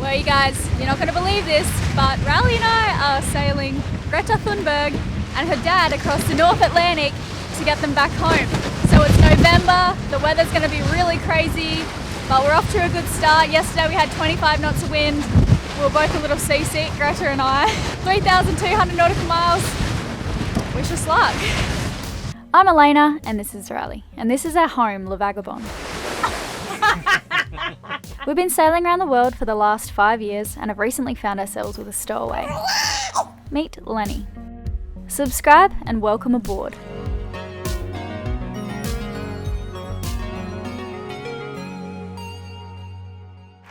Well, you guys, you're not going to believe this, but Riley and I are sailing Greta Thunberg and her dad across the North Atlantic to get them back home. So it's November, the weather's going to be really crazy, but we're off to a good start. Yesterday we had 25 knots of wind. We were both a little seasick, Greta and I. 3,200 nautical miles. Wish us luck. I'm Elayna and this is Riley, and this is our home, Le Vagabond. We've been sailing around the world for the last 5 years and have recently found ourselves with a stowaway. Meet Lenny. Subscribe and welcome aboard.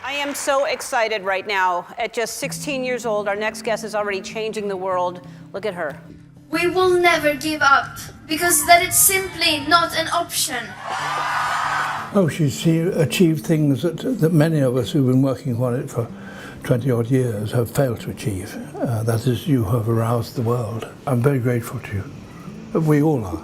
I am so excited right now. At just 16 years old, our next guest is already changing the world. Look at her. We will never give up, because that is simply not an option. Oh, she's achieved things that many of us who've been working on it for 20 odd years have failed to achieve. That is, you have aroused the world. I'm very grateful to you. We all are.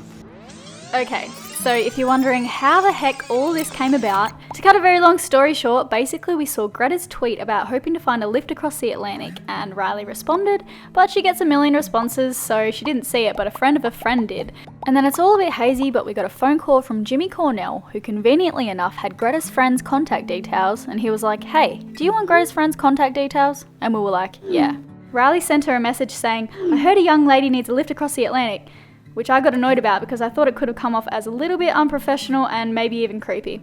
Okay, so if you're wondering how the heck all this came about, to cut a very long story short, basically we saw Greta's tweet about hoping to find a lift across the Atlantic, and Riley responded, but she gets a million responses, so she didn't see it, but a friend of a friend did. And then it's all a bit hazy, but we got a phone call from Jimmy Cornell, who conveniently enough had Greta's friend's contact details, and he was like, "Hey, do you want Greta's friend's contact details?" And we were like, "Yeah." Riley sent her a message saying, "I heard a young lady needs a lift across the Atlantic," which I got a note about because I thought it could have come off as a little bit unprofessional and maybe even creepy.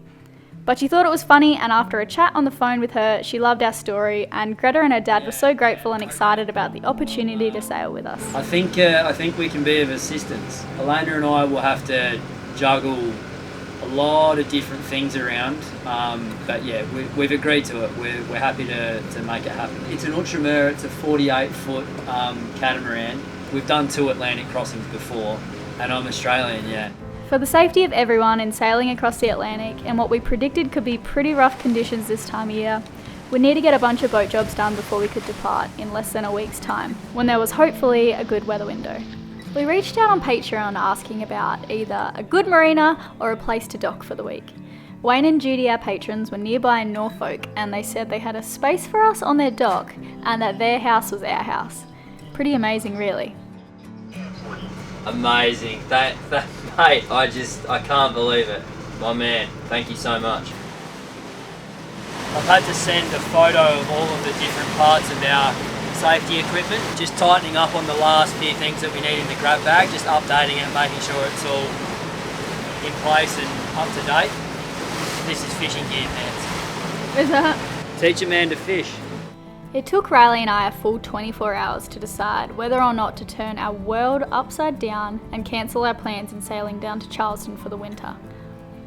But she thought it was funny, and after a chat on the phone with her, she loved our story, and Greta and her dad were so grateful and excited about the opportunity to sail with us. I think we can be of assistance. Elayna and I will have to juggle a lot of different things around, but yeah, we've agreed to it. We're happy to make it happen. It's an Ultramar, it's a 48-foot catamaran. We've done 2 Atlantic crossings before, and I'm Australian, yeah. For the safety of everyone in sailing across the Atlantic and what we predicted could be pretty rough conditions this time of year, we need to get a bunch of boat jobs done before we could depart in less than a week's time, when there was hopefully a good weather window. We reached out on Patreon asking about either a good marina or a place to dock for the week. Wayne and Judy, our patrons, were nearby in Norfolk, and they said they had a space for us on their dock and that their house was our house. Pretty amazing, really. Amazing. That mate, I can't believe it. My man, thank you so much. I've had to send a photo of all of the different parts of our safety equipment, just tightening up on the last few things that we need in the grab bag, just updating it, making sure it's all in place and up to date. This is fishing gear pants. Is that? Teach a man to fish. It took Riley and I a full 24 hours to decide whether or not to turn our world upside down and cancel our plans in sailing down to Charleston for the winter.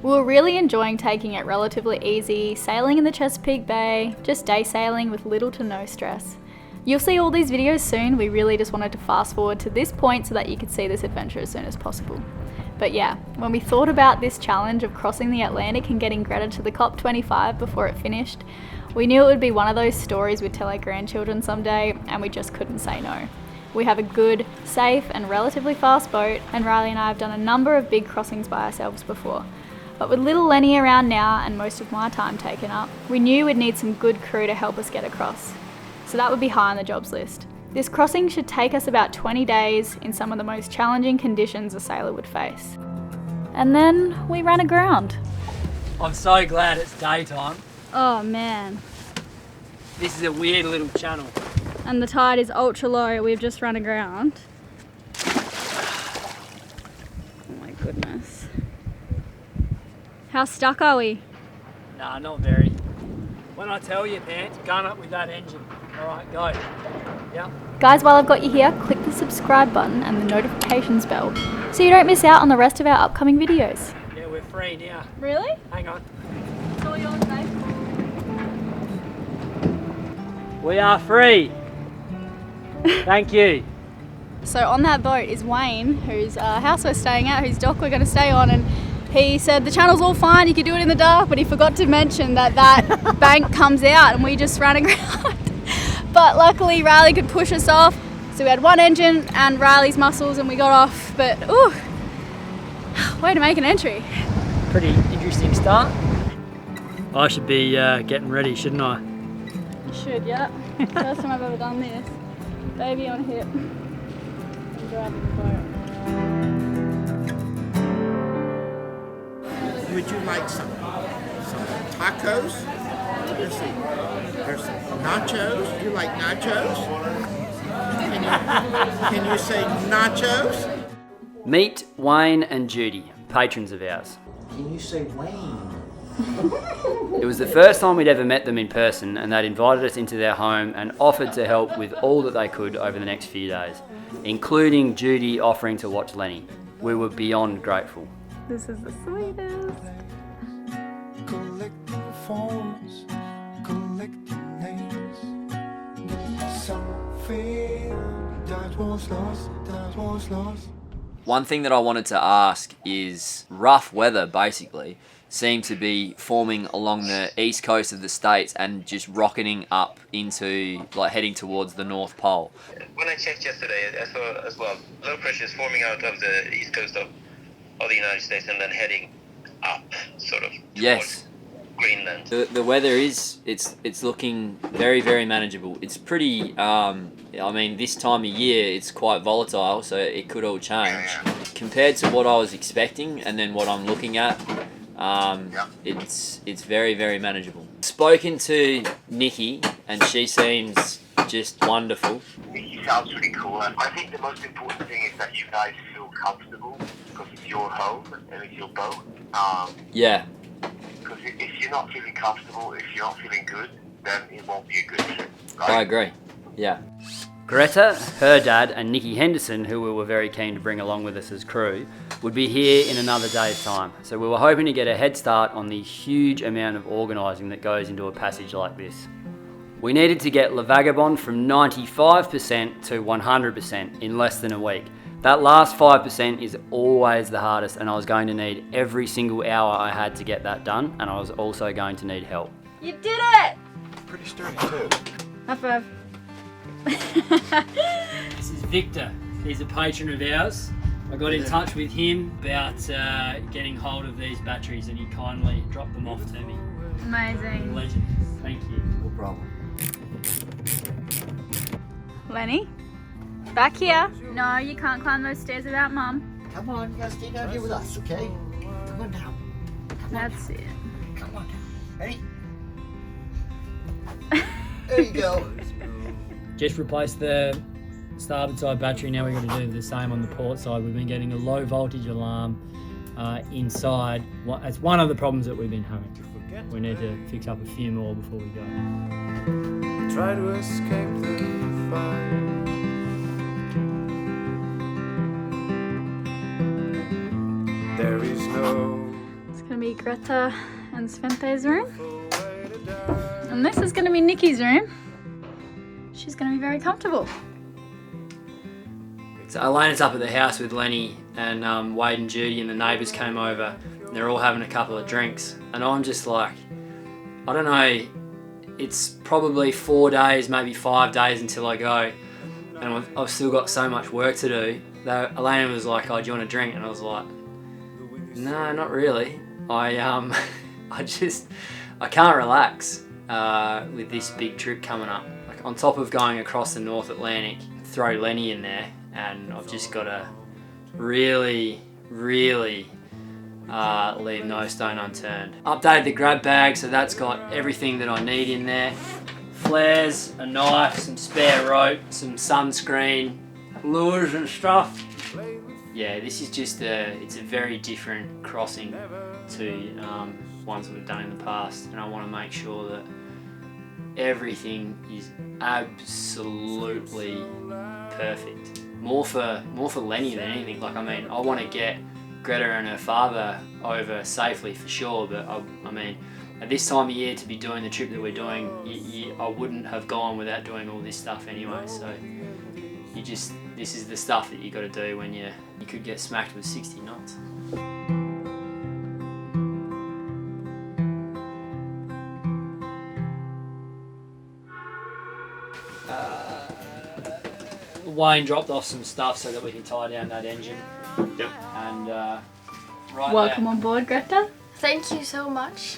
We were really enjoying taking it relatively easy, sailing in the Chesapeake Bay, just day sailing with little to no stress. You'll see all these videos soon. We really just wanted to fast forward to this point so that you could see this adventure as soon as possible. But yeah, when we thought about this challenge of crossing the Atlantic and getting Greta to the COP25 before it finished, we knew it would be one of those stories we'd tell our grandchildren someday, and we just couldn't say no. We have a good, safe and relatively fast boat, and Riley and I have done a number of big crossings by ourselves before. But with little Lenny around now and most of my time taken up, we knew we'd need some good crew to help us get across. So that would be high on the jobs list. This crossing should take us about 20 days in some of the most challenging conditions a sailor would face. And then we ran aground. I'm so glad it's daytime. Oh man. This is a weird little channel. And the tide is ultra low. We've just run aground. Oh my goodness. How stuck are we? Nah, not very. When I tell you, Pants, gun up with that engine. Alright, go. Yeah. Guys, while I've got you here, click the subscribe button and the notifications bell so you don't miss out on the rest of our upcoming videos. Yeah, we're free now. Really? Hang on. It's all yours, mate. We are free. Thank you. So on that boat is Wayne, whose house we're staying at, whose dock we're going to stay on, and he said the channel's all fine, you can do it in the dark, but he forgot to mention that bank comes out and we just ran aground. But luckily Riley could push us off, so we had one engine and Riley's muscles and we got off, but ooh, way to make an entry. Pretty interesting start. I should be getting ready, shouldn't I? You should, yeah. First time I've ever done this. Baby on hip. And driving the boat. Would you like some tacos? There's some nachos. Do you like nachos? Can you say nachos? Meet Wayne and Judy, patrons of ours. Can you say Wayne? It was the first time we'd ever met them in person, and they'd invited us into their home and offered to help with all that they could over the next few days, including Judy offering to watch Lenny. We were beyond grateful. This is the sweetest. Collecting forms, collecting names. Something that was lost, that was lost. One thing that I wanted to ask is rough weather basically seemed to be forming along the east coast of the States and just rocketing up into, like, heading towards the North Pole. When I checked yesterday, I saw as well, low pressure is forming out of the east coast of the United States and then heading up, sort of, Yes. Greenland. The weather is, it's looking very, very manageable. It's pretty, I mean, this time of year it's quite volatile, so it could all change. Compared to what I was expecting and then what I'm looking at, it's very, very manageable. Spoken to Nikki and she seems just wonderful. Nikki sounds really cool. I think the most important thing is that you guys feel comfortable because it's your home and it's your boat. Yeah. Because if you're not feeling comfortable, if you're not feeling good, then it won't be a good trip. Right? I agree. Yeah. Greta, her dad, and Nikki Henderson, who we were very keen to bring along with us as crew, would be here in another day's time. So we were hoping to get a head start on the huge amount of organising that goes into a passage like this. We needed to get Le Vagabond from 95% to 100% in less than a week. That last 5% is always the hardest, and I was going to need every single hour I had to get that done, and I was also going to need help. You did it! Pretty sturdy too. High five. This is Victor. He's a patron of ours. I got in touch with him about getting hold of these batteries and he kindly dropped them off to me. Amazing. Legend. Thank you. No problem. Lenny? Back here. No, you can't climb those stairs without Mum. Come on, you gotta stay down here with us, okay? Come on down. That's it. Come on down. Ready? There you go. Just replaced the starboard side battery. Now we've got to do the same on the port side. We've been getting a low voltage alarm inside. It's one of the problems that we've been having. We need to fix up a few more before we go. Try to escape the fire. There is no. It's going to be Greta and Svente's room. And this is going to be Nikki's room. She's going to be very comfortable. So Elayna's up at the house with Lenny and Wade and Judy, and the neighbours came over and they're all having a couple of drinks, and I'm just like, I don't know, it's probably 4 days, maybe 5 days until I go, and I've still got so much work to do. Elayna was like, oh, do you want a drink? And I was like, no, not really. I can't relax with this big trip coming up. Like, on top of going across the North Atlantic, throw Lenny in there, and I've just got to really leave no stone unturned. Updated the grab bag, so that's got everything that I need in there. Flares, a knife, some spare rope, some sunscreen, lures and stuff. Yeah, this is just it's a very different crossing to ones that we've done in the past, and I want to make sure that everything is absolutely perfect. More for Lenny than anything. Like, I mean, I want to get Greta and her father over safely for sure, but I mean, at this time of year to be doing the trip that we're doing, I wouldn't have gone without doing all this stuff anyway. So this is the stuff that you got to do when you could get smacked with 60 knots. Wayne dropped off some stuff so that we can tie down that engine. Yep. And right Welcome on board, Greta. Thank you so much.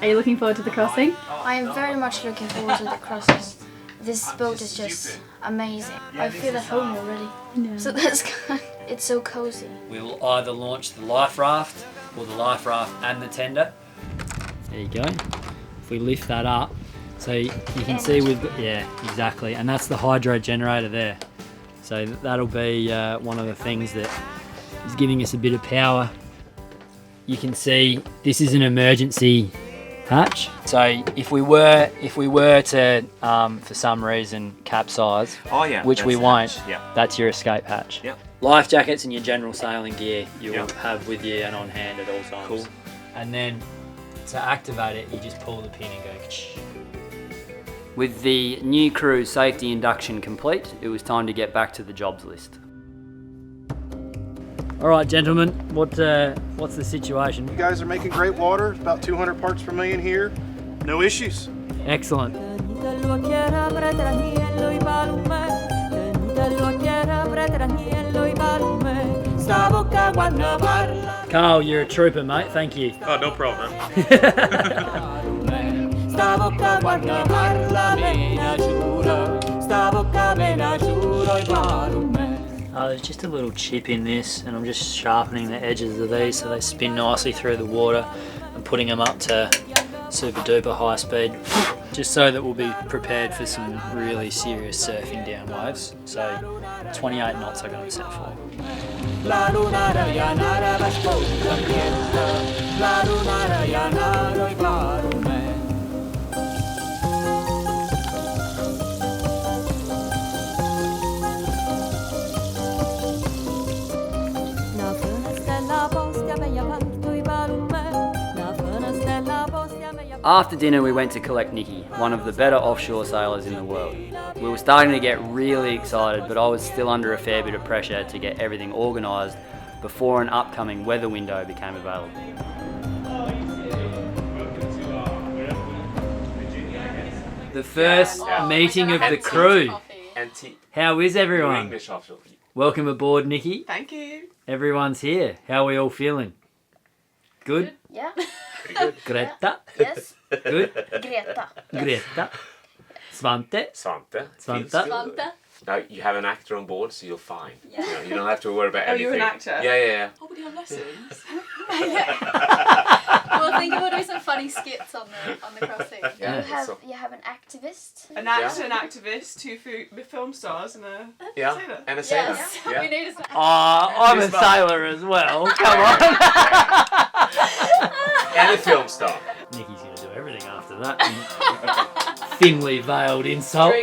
Are you looking forward to the crossing? I am very much looking forward to the crossing. This boat is just amazing. I feel at home already. Yeah. So that's good. It's so cozy. We will either launch the life raft or the life raft and the tender. There you go. If we lift that up, so you can see yeah, exactly. And that's the hydro generator there. So that'll be one of the things that is giving us a bit of power. You can see this is an emergency hatch. So if we were to for some reason capsize, which we won't, that's your escape hatch. Yep. Life jackets and your general sailing gear you'll have with you and on hand at all times. Cool. And then to activate it, you just pull the pin and go. With the new crew safety induction complete, it was time to get back to the jobs list. All right, gentlemen, what's the situation? You guys are making great water. It's about 200 parts per million here. No issues. Excellent. Carl, you're a trooper, mate. Thank you. Oh, no problem. There's just a little chip in this, and I'm just sharpening the edges of these so they spin nicely through the water and putting them up to super duper high speed, just so that we'll be prepared for some really serious surfing down waves. So 28 knots I got them set for. After dinner we went to collect Nikki, one of the better offshore sailors in the world. We were starting to get really excited, but I was still under a fair bit of pressure to get everything organised before an upcoming weather window became available. The first meeting of the crew. How is everyone? Welcome aboard, Nikki. Thank you. Everyone's here. How are we all feeling? Good? Yeah. Pretty good. Greta? Yes. Good? Greta. Greta? Svante? Svante. Now, you have an actor on board, so you're fine. Yeah. You don't have to worry about anything. Oh, you're an actor? Yeah. Oh, we have lessons. Well, I think we'll do some funny skits on the crossing. Yeah, You have an activist. An actor, an activist, two film stars, and a sailor. And a sailor. Yes. Yeah. We need a I'm a sailor as well. Come on. And a film star. Nikki's going to do everything after that. Thinly veiled insult.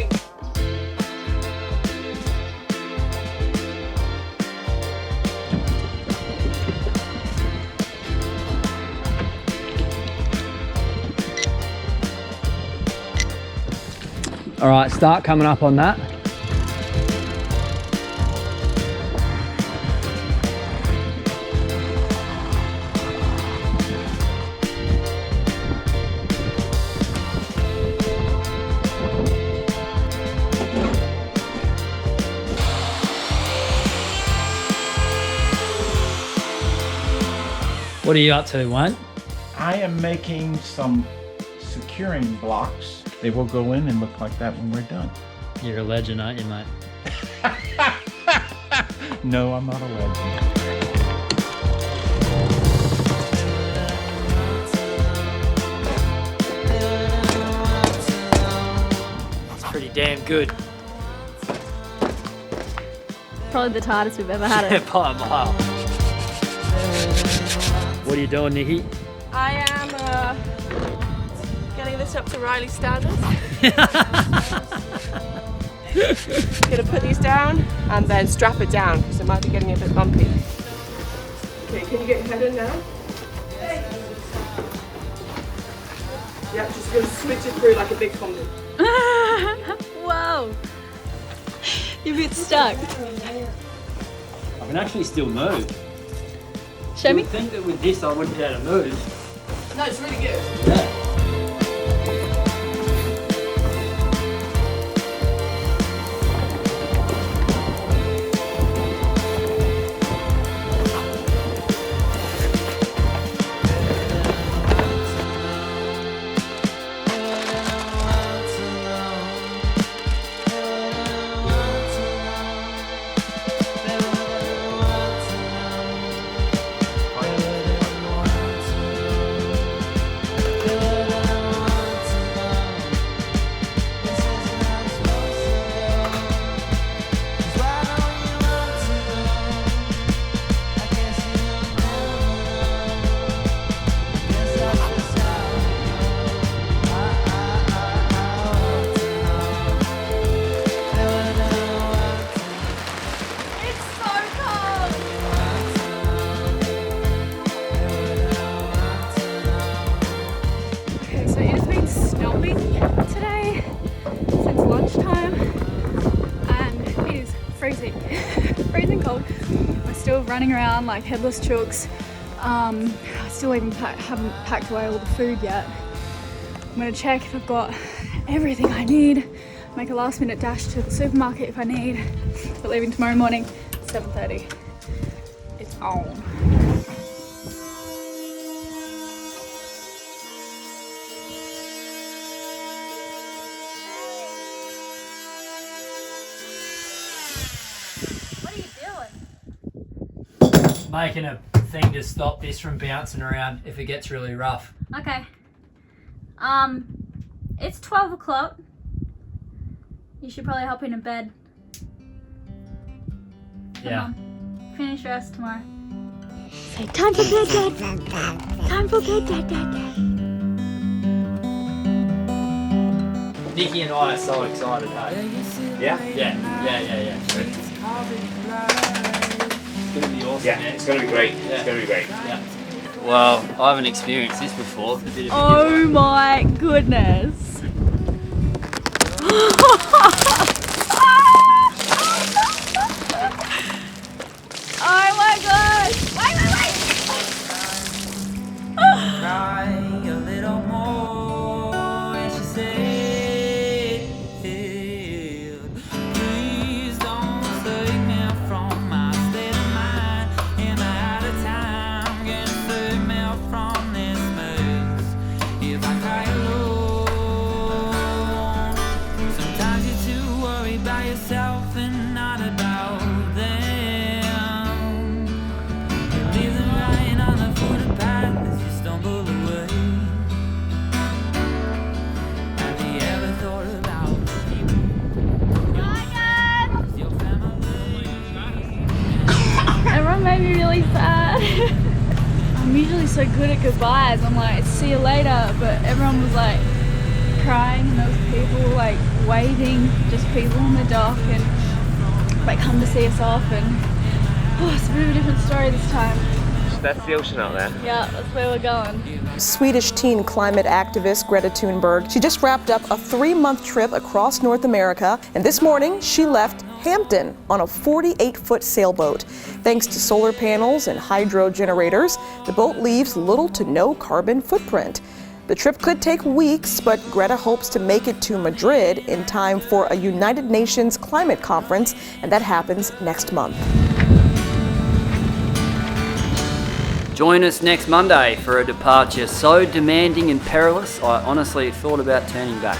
All right, start coming up on that. What are you up to, Wayne? I am making some securing blocks. They will go in and look like that when we're done. You're a legend, aren't you, mate? No, I'm not a legend. It's pretty damn good. Probably the tightest we've ever had it. By a mile. What are you doing, Nikki? I am getting this up to Riley's standards. Gonna put these down and then strap it down because it might be getting a bit bumpy. Okay, can you get your head in now? Yep, just gonna switch it through like a big fondant. Whoa! You're a bit stuck. I can actually still move. Show me. I think that with this I wouldn't be able to move. No, it's really good. Yeah. still running around like headless chooks. I still even haven't packed away all the food yet. I'm gonna check if I've got everything I need, make a last minute dash to the supermarket if I need, but leaving tomorrow morning, 7:30. It's on. Making a thing to stop this from bouncing around if it gets really rough. Okay. It's 12 o'clock. You should probably hop into bed. Yeah. Come on. Finish rest tomorrow. Say, time for bed, Dad. Time for bed, Dad. Nikki and I are so excited, hey? Yeah? Yeah. It's gonna be awesome. Yeah, it's gonna be great. Yeah. It's gonna be great. Yeah. Well, I haven't experienced this before. It's a bit of a Oh my goodness. Oh my gosh. Wait. Cry a little more, and she said, please don't take me from my state of mind. Am I out of time? Can you save me from this mess? If I cry alone, sometimes you're too worried about yourself and not about them. You leave them lying on the footpath as you stumble away. Have you ever thought about your family? Everyone made me really sad. I'm usually so good at goodbyes. I'm like, see you later, but everyone was like crying and there was people like waiting, just people in the dock and like come to see us off, and it's a bit of a different story this time. That's the ocean out there. Yeah, that's where we're going. Swedish teen climate activist Greta Thunberg. She just wrapped up a 3-month trip across North America, and this morning she left Hampton on a 48-foot sailboat. Thanks to solar panels and hydro generators, the boat leaves little to no carbon footprint. The trip could take weeks, but Greta hopes to make it to Madrid in time for a United Nations climate conference, and that happens next month. Join us next Monday for a departure so demanding and perilous, I honestly thought about turning back.